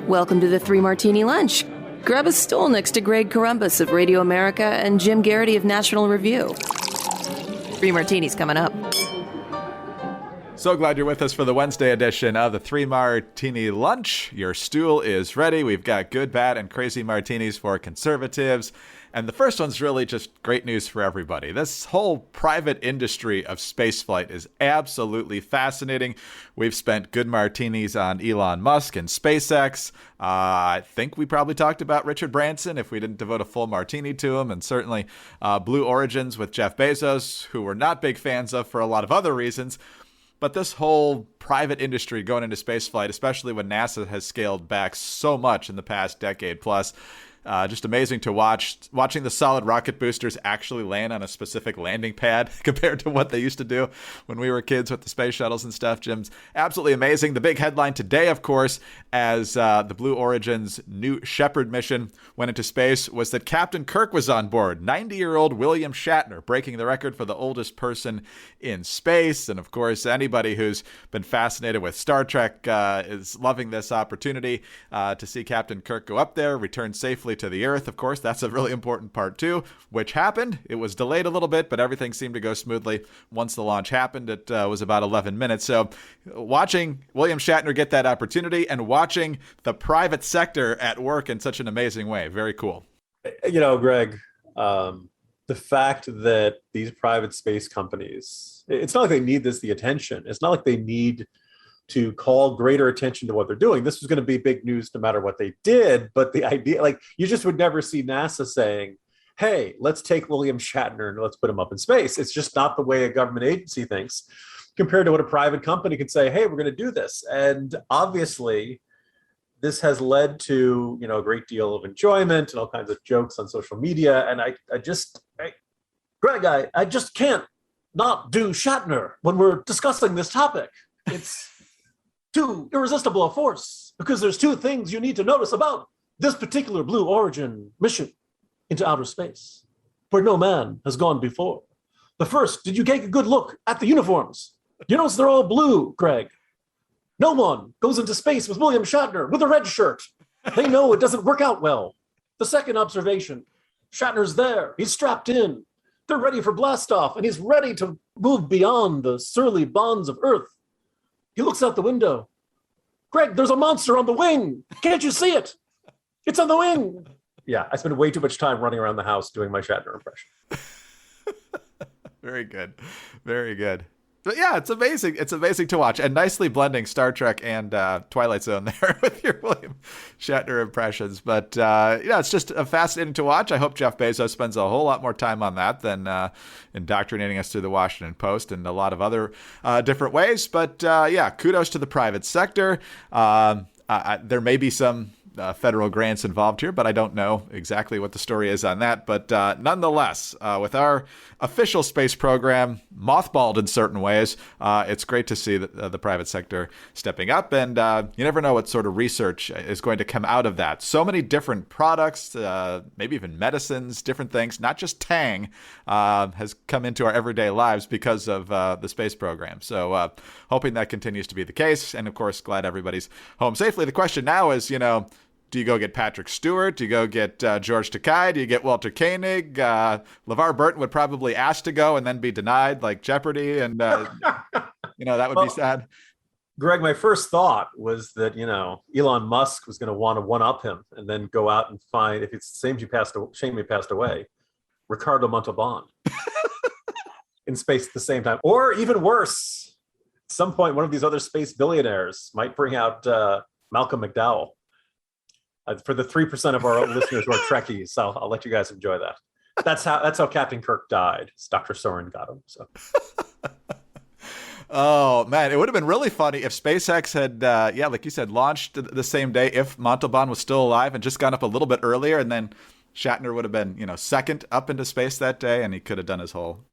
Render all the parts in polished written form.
Welcome to the Three Martini Lunch. Grab a stool next to Greg Columbus of Radio America and Jim Garrity of National Review. Three Martinis coming up. So glad you're with us for the Wednesday edition of the Three Martini Lunch. Your stool is ready. We've got good, bad, and crazy martinis for conservatives. And the first one's really just great news for everybody. This whole private industry of spaceflight is absolutely fascinating. We've spent good martinis on Elon Musk and SpaceX. I think we probably talked about Richard Branson if we didn't devote a full martini to him. And certainly Blue Origins with Jeff Bezos, who we're not big fans of for a lot of other reasons. But this whole private industry going into spaceflight, especially when NASA has scaled back so much in the past decade plus, just amazing to watch. Watching the solid rocket boosters actually land on a specific landing pad compared to what they used to do when we were kids with the space shuttles and stuff. Jim's absolutely amazing. The big headline today, of course, as the Blue Origin's New Shepard mission went into space, was that Captain Kirk was on board. 90-year-old William Shatner, breaking the record for the oldest person in space. And of course, anybody who's been fascinated with Star Trek is loving this opportunity to see Captain Kirk go up there, return safely to the Earth. Of course, that's a really important part too, which happened. It was delayed a little bit, but everything seemed to go smoothly once the launch happened. It was about 11 minutes. So watching William Shatner get that opportunity and watching the private sector at work in such an amazing way. Very cool. You know, Greg, the fact that these private space companies, it's not like they need the attention. It's not like they need to call greater attention to what they're doing. This was going to be big news no matter what they did. But the idea, like, you just would never see NASA saying, hey, let's take William Shatner and let's put him up in space. It's just not the way a government agency thinks compared to what a private company could say, hey, we're going to do this. And obviously, this has led to, you know, a great deal of enjoyment and all kinds of jokes on social media. And Greg, I just can't not do Shatner when we're discussing this topic. It's too irresistible a force, because there's two things you need to notice about this particular Blue Origin mission into outer space, where no man has gone before. The first, did you take a good look at the uniforms? You notice they're all blue, Greg. No one goes into space with William Shatner with a red shirt. They know it doesn't work out well. The second observation, Shatner's there. He's strapped in. They're ready for blastoff, and he's ready to move beyond the surly bonds of Earth. He looks out the window. Greg, there's a monster on the wing. Can't you see it? It's on the wing. Yeah, I spend way too much time running around the house doing my Shatner impression. Very good. Very good. But yeah, it's amazing. It's amazing to watch, and nicely blending Star Trek and Twilight Zone there with your William Shatner impressions. But it's just fascinating to watch. I hope Jeff Bezos spends a whole lot more time on that than indoctrinating us through the Washington Post and a lot of other different ways. But kudos to the private sector. There may be some federal grants involved here, but I don't know exactly what the story is on that. But nonetheless, with our official space program mothballed in certain ways, it's great to see the private sector stepping up. And you never know what sort of research is going to come out of that. So many different products, maybe even medicines, different things, not just Tang, has come into our everyday lives because of the space program. So hoping that continues to be the case. And of course, glad everybody's home safely. The question now is, do you go get Patrick Stewart? Do you go get George Takei? Do you get Walter Koenig? LeVar Burton would probably ask to go and then be denied, like Jeopardy. And, that would be sad. Greg, my first thought was that, Elon Musk was going to want to one-up him and then go out and find, if it's the shame he passed away, Ricardo Montalban in space at the same time. Or even worse, at some point, one of these other space billionaires might bring out Malcolm McDowell. For the 3% of our listeners who are Trekkies, I'll let you guys enjoy that. That's how Captain Kirk died. Dr. Soren got him. So. Oh man, it would have been really funny if SpaceX had, like you said, launched the same day if Montalban was still alive and just gone up a little bit earlier, and then Shatner would have been, second up into space that day, and he could have done his whole.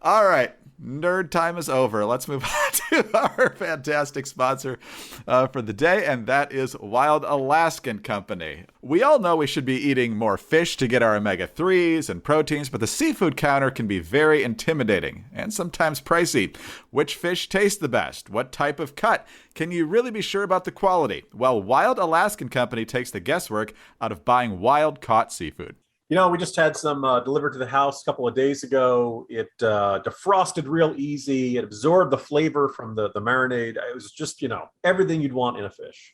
All right. Nerd time is over. Let's move on to our fantastic sponsor for the day, and that is Wild Alaskan Company. We all know we should be eating more fish to get our omega-3s and proteins, but the seafood counter can be very intimidating and sometimes pricey. Which fish tastes the best? What type of cut? Can you really be sure about the quality? Well, Wild Alaskan Company takes the guesswork out of buying wild-caught seafood. We just had some delivered to the house a couple of days ago. It defrosted real easy. It absorbed the flavor from the marinade. It was just, everything you'd want in a fish.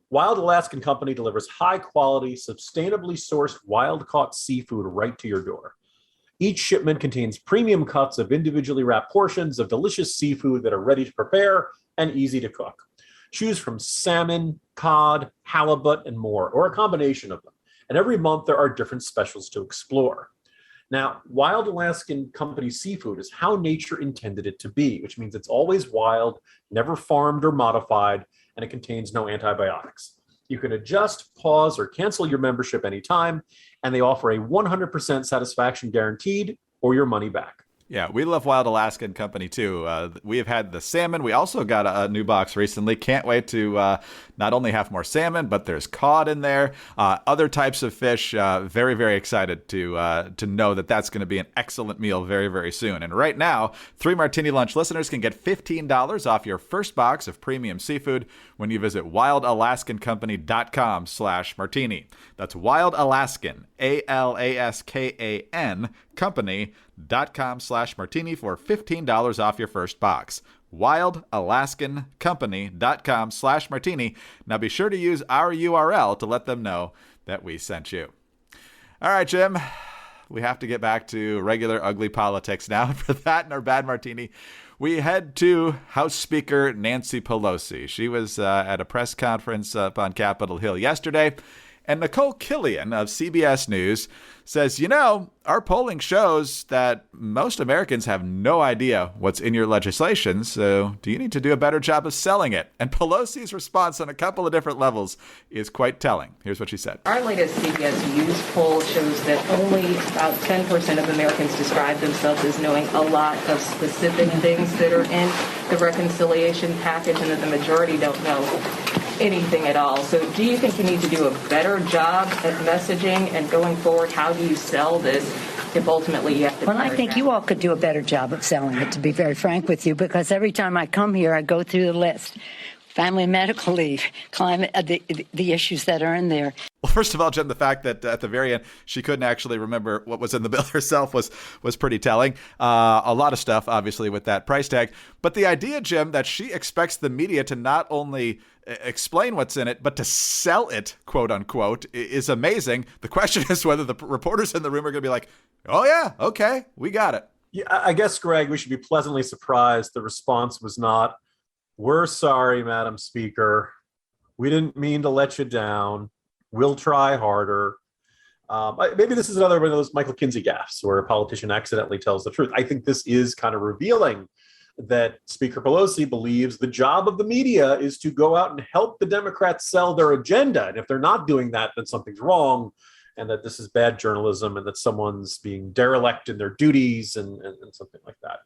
Wild Alaskan Company delivers high-quality, sustainably sourced wild-caught seafood right to your door. Each shipment contains premium cuts of individually wrapped portions of delicious seafood that are ready to prepare and easy to cook. Choose from salmon, cod, halibut, and more, or a combination of them. And every month there are different specials to explore. Now, Wild Alaskan Company seafood is how nature intended it to be, which means it's always wild, never farmed or modified, and it contains no antibiotics. You can adjust, pause, or cancel your membership anytime, and they offer a 100% satisfaction guaranteed or your money back. Yeah, we love Wild Alaskan Company too. We have had the salmon. We also got a new box recently. Can't wait to not only have more salmon, but there's cod in there. Other types of fish. Very, very excited to know that that's going to be an excellent meal very, very soon. And right now, 3 Martini Lunch listeners can get $15 off your first box of premium seafood when you visit wildalaskancompany.com/martini. That's Wild Alaskan, ALASKAN, company.com/martini for $15 off your first box. wildalaskancompany.com/martini. Now be sure to use our URL to let them know that we sent you. All right, Jim, we have to get back to regular ugly politics now. For that and our bad martini, we head to House Speaker Nancy Pelosi. She was at a press conference up on Capitol Hill yesterday. And Nicole Killian of CBS News says, our polling shows that most Americans have no idea what's in your legislation, so do you need to do a better job of selling it? And Pelosi's response on a couple of different levels is quite telling. Here's what she said. Our latest CBS News poll shows that only about 10% of Americans describe themselves as knowing a lot of specific things that are in the reconciliation package, and that the majority don't know anything at all. So do you think you need to do a better job at messaging, and going forward, how do you sell this if ultimately you have to? Well, I think you all could do a better job of selling it, to be very frank with you, because every time I come here, I go through the list. Family and medical leave, climate, the issues that are in there. Well, first of all, Jim, the fact that at the very end she couldn't actually remember what was in the bill herself was pretty telling. A lot of stuff, obviously, with that price tag. But the idea, Jim, that she expects the media to not only explain what's in it, but to sell it, quote unquote, is amazing. The question is whether the reporters in the room are going to be like, oh, yeah, okay, we got it. Yeah, I guess, Greg, we should be pleasantly surprised. The response was not, "We're sorry, Madam Speaker. We didn't mean to let you down. We'll try harder." Maybe this is another one of those Michael Kinsey gaffes where a politician accidentally tells the truth. I think this is kind of revealing that Speaker Pelosi believes the job of the media is to go out and help the Democrats sell their agenda. And if they're not doing that, then something's wrong, and that this is bad journalism, and that someone's being derelict in their duties and something like that.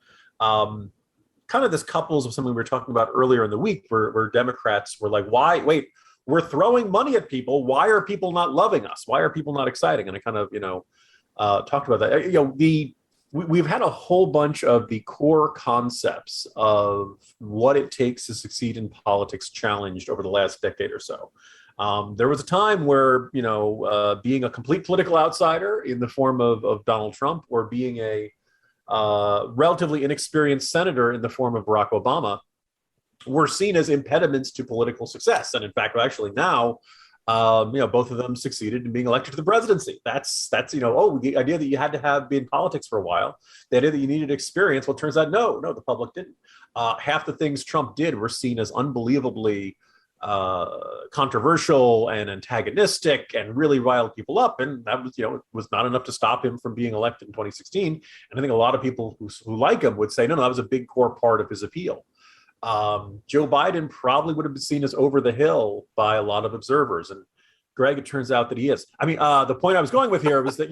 Kind of this couples with something we were talking about earlier in the week where Democrats were like, wait, we're throwing money at people. Why are people not loving us? Why are people not exciting? And I kind of, talked about that. We've had a whole bunch of the core concepts of what it takes to succeed in politics challenged over the last decade or so. There was a time where, being a complete political outsider in the form of Donald Trump, or being a relatively inexperienced senator in the form of Barack Obama, were seen as impediments to political success. And in fact, actually now, both of them succeeded in being elected to the presidency. That's the idea that you had to be in politics for a while, the idea that you needed experience. Well, it turns out, no, the public didn't. Half the things Trump did were seen as unbelievably controversial and antagonistic and really riled people up. And that was not enough to stop him from being elected in 2016. And I think a lot of people who like him would say, no, that was a big core part of his appeal. Joe Biden probably would have been seen as over the hill by a lot of observers. And Greg, it turns out that he is. I mean, the point I was going with here was that,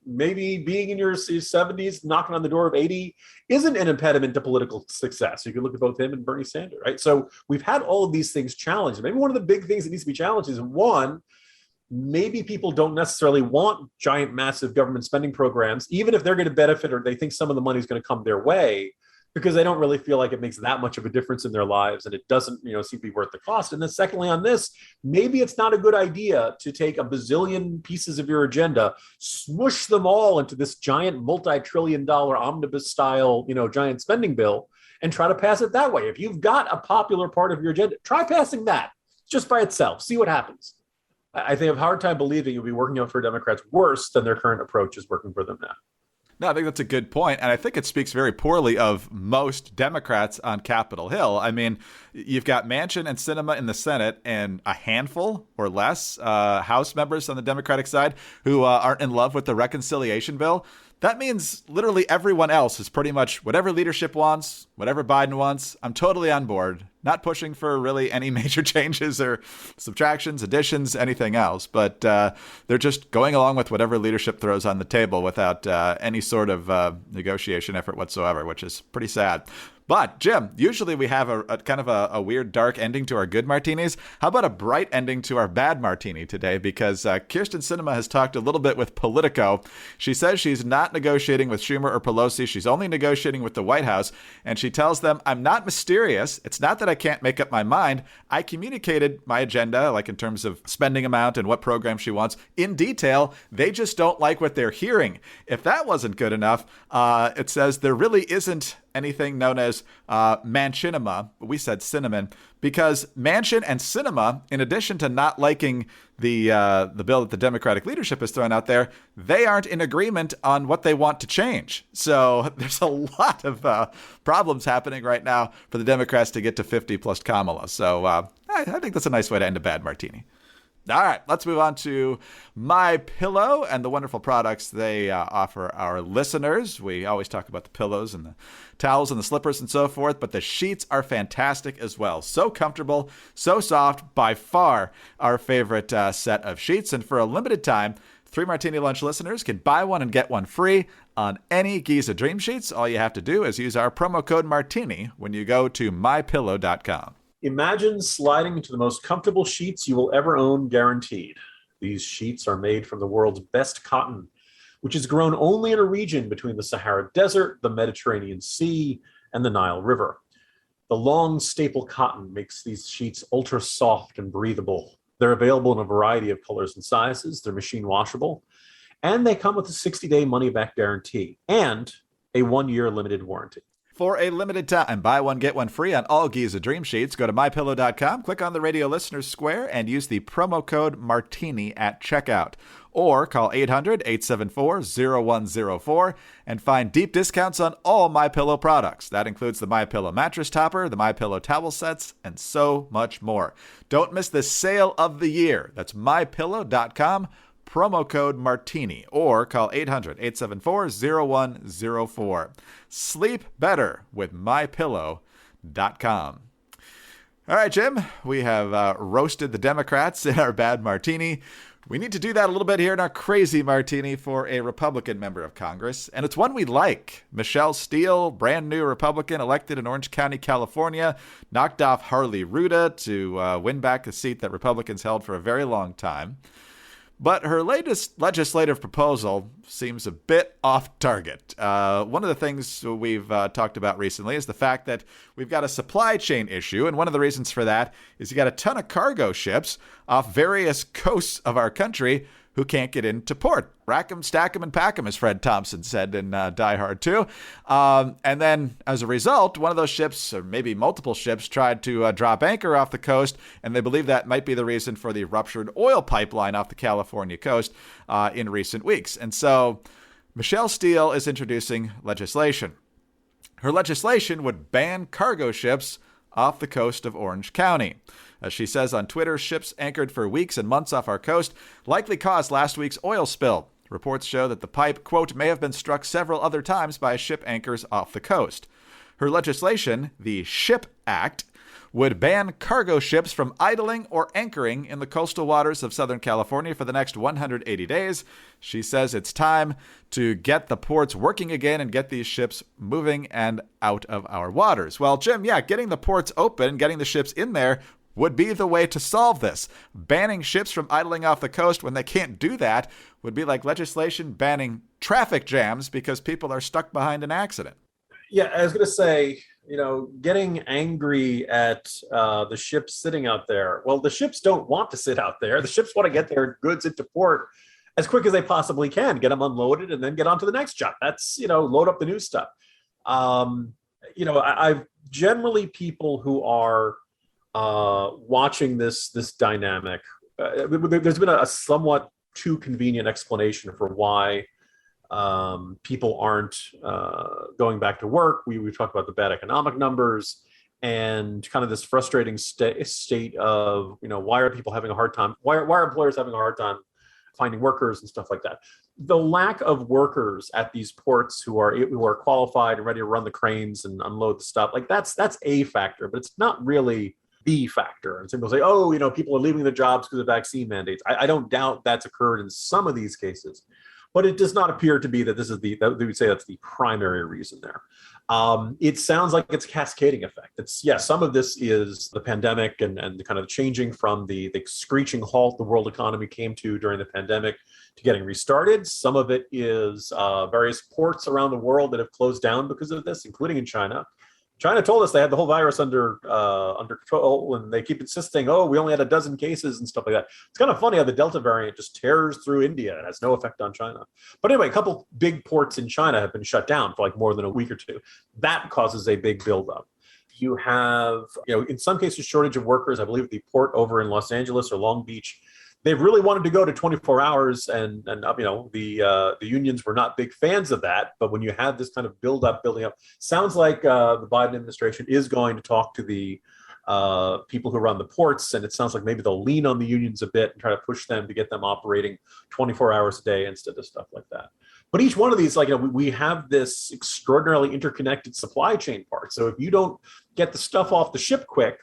maybe being in your 70s, knocking on the door of 80 isn't an impediment to political success. You can look at both him and Bernie Sanders, right? So we've had all of these things challenged. Maybe one of the big things that needs to be challenged is, one, maybe people don't necessarily want giant, massive government spending programs, even if they're going to benefit or they think some of the money is going to come their way, because they don't really feel like it makes that much of a difference in their lives and it doesn't, seem to be worth the cost. And then secondly, on this, maybe it's not a good idea to take a bazillion pieces of your agenda, smush them all into this giant multi-trillion-dollar omnibus style, giant spending bill and try to pass it that way. If you've got a popular part of your agenda, try passing that just by itself. See what happens. I think I have a hard time believing you'll be working out for Democrats worse than their current approach is working for them now. No, I think that's a good point, and I think it speaks very poorly of most Democrats on Capitol Hill. I mean, you've got Manchin and Sinema in the Senate and a handful or less House members on the Democratic side who aren't in love with the reconciliation bill. That means literally everyone else is pretty much whatever leadership wants, whatever Biden wants. I'm totally on board. Not pushing for really any major changes or subtractions, additions, anything else. But they're just going along with whatever leadership throws on the table without any sort of negotiation effort whatsoever, which is pretty sad. But, Jim, usually we have a kind of a weird, dark ending to our good martinis. How about a bright ending to our bad martini today? Because Kyrsten Sinema has talked a little bit with Politico. She says she's not negotiating with Schumer or Pelosi. She's only negotiating with the White House. And she tells them, I'm not mysterious. It's not that I can't make up my mind. I communicated my agenda, like in terms of spending amount and what program she wants, in detail. They just don't like what they're hearing. If that wasn't good enough, it says there really isn't anything known as Manchinima, but we said cinnamon, because Manchin and Sinema, in addition to not liking the bill that the Democratic leadership has thrown out there, they aren't in agreement on what they want to change. So there's a lot of problems happening right now for the Democrats to get to 50 plus Kamala. So I think that's a nice way to end a bad martini. All right, let's move on to My Pillow and the wonderful products they offer our listeners. We always talk about the pillows and the towels and the slippers and so forth, but the sheets are fantastic as well. So comfortable, so soft, by far our favorite set of sheets. And for a limited time, 3 Martini Lunch listeners can buy one and get one free on any Giza Dream Sheets. All you have to do is use our promo code MARTINI when you go to mypillow.com. Imagine sliding into the most comfortable sheets you will ever own, guaranteed. These sheets are made from the world's best cotton, which is grown only in a region between the Sahara Desert, the Mediterranean Sea, and the Nile River. The long staple cotton makes these sheets ultra soft and breathable. They're available in a variety of colors and sizes. They're machine washable, and they come with a 60-day money-back guarantee and a 1-year limited warranty. For a limited time, buy one, get one free on all Giza Dream Sheets. Go to mypillow.com, click on the radio listeners square, and use the promo code MARTINI at checkout. Or call 800-874-0104 and find deep discounts on all MyPillow products. That includes the MyPillow mattress topper, the MyPillow towel sets, and so much more. Don't miss the sale of the year. That's mypillow.com. Promo code MARTINI, or call 800-874-0104. Sleep better with mypillow.com. All right, Jim, we have roasted the Democrats in our bad martini. We need to do that a little bit here in our crazy martini for a Republican member of Congress, and it's one we like. Michelle Steele, brand new Republican elected in Orange County, California, knocked off Harley Ruda to win back a seat that Republicans held for a very long time. But her latest legislative proposal seems a bit off target. One of the things we've talked about recently is the fact that we've got a supply chain issue. And one of the reasons for that is you got a ton of cargo ships off various coasts of our country who can't get into port. Rack 'em, stack 'em, and pack 'em, as Fred Thompson said in Die Hard 2. And then, as a result, one of those ships, or maybe multiple ships, tried to drop anchor off the coast, and they believe that might be the reason for the ruptured oil pipeline off the California coast in recent weeks. And so, Michelle Steele is introducing legislation. Her legislation would ban cargo ships off the coast of Orange County. As she says on Twitter, ships anchored for weeks and months off our coast likely caused last week's oil spill. Reports show that the pipe, quote, may have been struck several other times by ship anchors off the coast. Her legislation, the SHIP Act, would ban cargo ships from idling or anchoring in the coastal waters of Southern California for the next 180 days. She says it's time to get the ports working again and get these ships moving and out of our waters. Well, Jim, getting the ports open, getting the ships in there would be the way to solve this. Banning ships from idling off the coast when they can't do that would be like legislation banning traffic jams because people are stuck behind an accident. Yeah, I was going to say, getting angry at the ships sitting out there. Well, the ships don't want to sit out there. The ships want to get their goods into port as quick as they possibly can, get them unloaded, and then get on to the next job. That's, load up the new stuff. I've generally people who are watching this dynamic. There's been a somewhat too convenient explanation for why people aren't going back to work. We've talked about the bad economic numbers and kind of this frustrating state of, why are people having a hard time? Why are employers having a hard time finding workers and stuff like that? The lack of workers at these ports who are qualified and ready to run the cranes and unload the stuff, like that's a factor, but it's not really the factor. And some people say, people are leaving their jobs because of vaccine mandates. I don't doubt that's occurred in some of these cases. But it does not appear to be that that we would say that's the primary reason there. It sounds like it's a cascading effect. Some of this is the pandemic and the kind of changing from the screeching halt the world economy came to during the pandemic to getting restarted. Some of it is various ports around the world that have closed down because of this, including in China. China told us they had the whole virus under control, and they keep insisting, we only had a dozen cases and stuff like that. It's kind of funny how the Delta variant just tears through India and has no effect on China. But anyway, a couple big ports in China have been shut down for like more than a week or two. That causes a big buildup. You have, in some cases, shortage of workers. I believe the port over in Los Angeles or Long Beach, they've really wanted to go to 24 hours, and the unions were not big fans of that. But when you have this kind of building up, sounds like the Biden administration is going to talk to the people who run the ports, and it sounds like maybe they'll lean on the unions a bit and try to push them to get them operating 24 hours a day instead of stuff like that. But each one of these, we have this extraordinarily interconnected supply chain part. So if you don't get the stuff off the ship quick,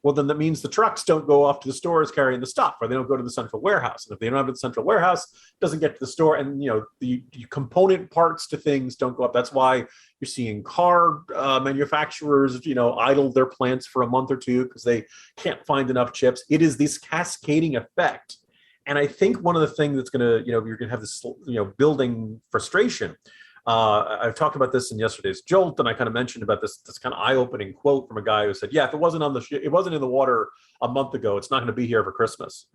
well, then that means the trucks don't go off to the stores carrying the stuff, or they don't go to the central warehouse. And if they don't have the central warehouse, it doesn't get to the store. And, the component parts to things don't go up. That's why you're seeing car manufacturers, idle their plants for a month or two because they can't find enough chips. It is this cascading effect. And I think one of the things that's going to, you're going to have this, building frustration. I've talked about this in yesterday's Jolt, and I kind of mentioned about this kind of eye-opening quote from a guy who said, if it wasn't it wasn't in the water a month ago, it's not going to be here for Christmas.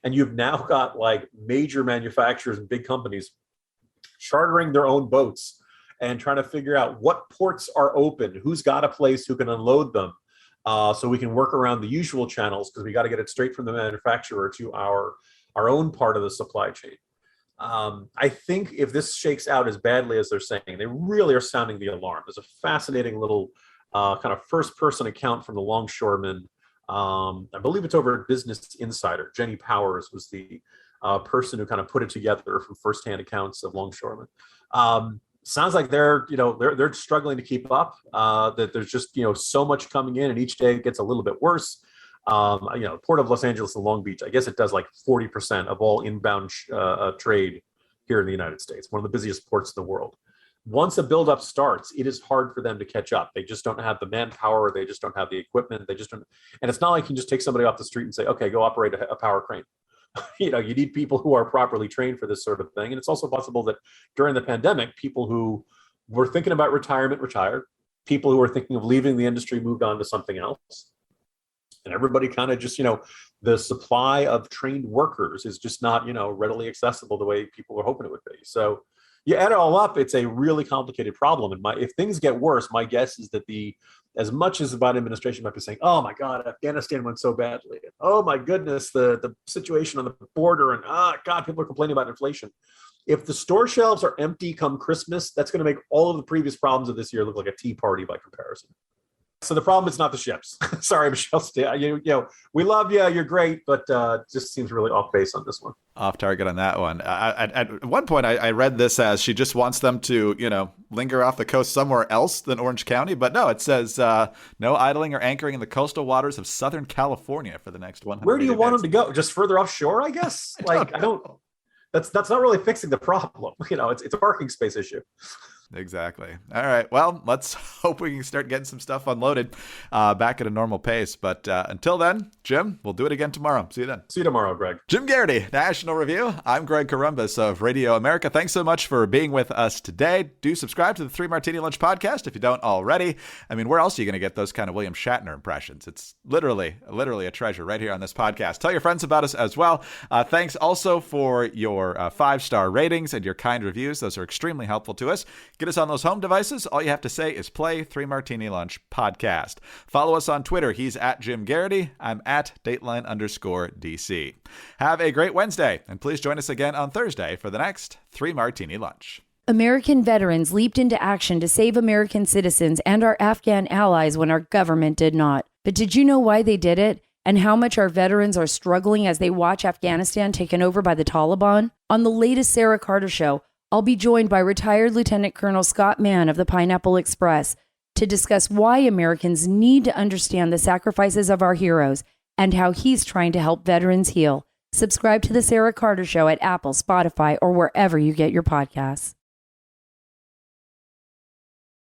And you've now got like major manufacturers and big companies chartering their own boats and trying to figure out what ports are open, who's got a place who can unload them, so we can work around the usual channels because we got to get it straight from the manufacturer to our own part of the supply chain. I think if this shakes out as badly as they're saying, they really are sounding the alarm. There's a fascinating little kind of first-person account from the longshoremen. I believe it's over at Business Insider. Jenny Powers was the person who kind of put it together from firsthand accounts of longshoremen. Sounds like they're struggling to keep up. That there's just so much coming in, and each day it gets a little bit worse. Port of Los Angeles and Long Beach, I guess it does like 40% of all inbound trade here in the United States, one of the busiest ports in the world. Once a buildup starts, it is hard for them to catch up. They just don't have the manpower. They just don't have the equipment. They just don't. And it's not like you can just take somebody off the street and say, okay, go operate a power crane. You need people who are properly trained for this sort of thing. And it's also possible that during the pandemic, people who were thinking about retirement retired, people who were thinking of leaving the industry moved on to something else. And everybody kind of just, the supply of trained workers is just not, readily accessible the way people were hoping it would be. So you add it all up, it's a really complicated problem. And if things get worse, my guess is that as much as the Biden administration might be saying, oh my God, Afghanistan went so badly. And, oh my goodness, the situation on the border, and God, people are complaining about inflation. If the store shelves are empty come Christmas, that's going to make all of the previous problems of this year look like a tea party by comparison. So the problem is not the ships. Sorry, Michelle. We love you. You're great, but just seems really off base on this one. Off target on that one. At one point, I read this as she just wants them to, linger off the coast somewhere else than Orange County. But no, it says no idling or anchoring in the coastal waters of Southern California for the next 100 Where do you want days. them to go? Just further offshore, I guess? I don't. That's not really fixing the problem. It's a parking space issue. Exactly. All right. Well, let's hope we can start getting some stuff unloaded back at a normal pace. But until then, Jim, we'll do it again tomorrow. See you then. See you tomorrow, Greg. Jim Garrity, National Review. I'm Greg Corombos of Radio America. Thanks so much for being with us today. Do subscribe to the 3 Martini Lunch podcast if you don't already. I mean, where else are you going to get those kind of William Shatner impressions? It's literally a treasure right here on this podcast. Tell your friends about us as well. Thanks also for your 5-star ratings and your kind reviews. Those are extremely helpful to us. Get us on those home devices. All you have to say is play 3 Martini Lunch podcast. Follow us on Twitter. He's at Jim Garrity. I'm at Dateline_DC. Have a great Wednesday, and please join us again on Thursday for the next 3 Martini Lunch. American veterans leaped into action to save American citizens and our Afghan allies when our government did not. But did you know why they did it? And how much our veterans are struggling as they watch Afghanistan taken over by the Taliban? On the latest Sarah Carter Show, I'll be joined by retired Lieutenant Colonel Scott Mann of the Pineapple Express to discuss why Americans need to understand the sacrifices of our heroes and how he's trying to help veterans heal. Subscribe to the Sarah Carter Show at Apple, Spotify, or wherever you get your podcasts.